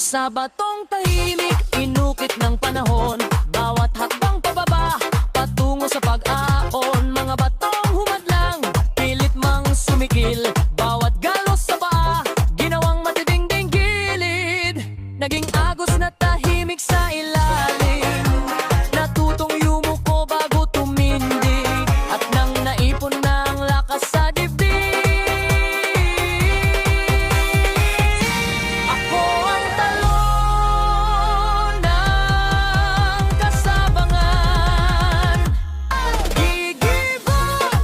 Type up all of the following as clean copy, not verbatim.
Sa batong tahimik, inukit ng panahon, bawat hakbang pababa, patungo sa pag-aon. Mga batong humadlang, pilit mang sumikil, bawat galos sa paa, ginawang matitinding gilid. Naging agos na tahimik sa ilalim, natutong yumuko bago tumindig, at nang naipon ng lakas sa dibdib. Ako ang talon ng kasabangan, gigibon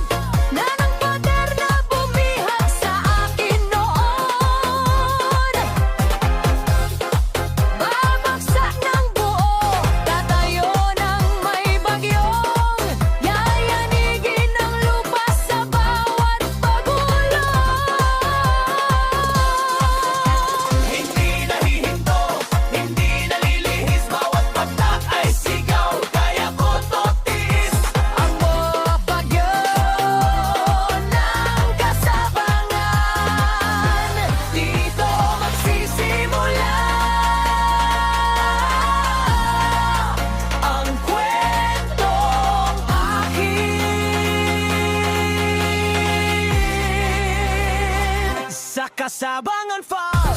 na ng pader na bumihag sa akin noon. Babagsak ng buo, tatayo ng may bagyong, yayanigin ng lupa sa bawat pagulong. Hindi nahihinto, hindi nalilihis, bawat banta ay sigaw, kaya ko to tiis. Ako bagyo ng kasabangan, dito magsisimula ang kwentong akin. Sa Kasabangan Farm.